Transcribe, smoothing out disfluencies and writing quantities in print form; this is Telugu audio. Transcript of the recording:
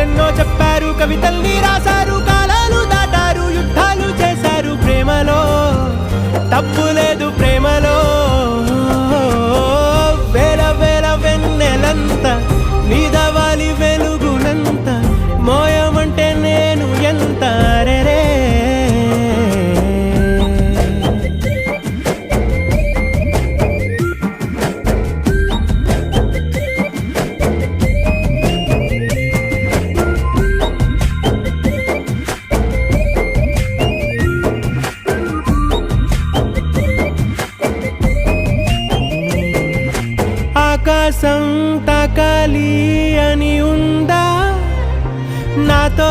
కథలెన్నో చెప్పారు, కవితల్ని రాశారు, కాలాలు దాటారు, యుద్ధాలు చేశారు. ప్రేమలో తప్పు లేదు, ప్రేమలో వేల వేల వెన్నెలంత నీదవాలి వెలుగునంత, మోయమంటే నేను ఎంత రే. ఆకాశం తాకాలి అని ఉందా నాతో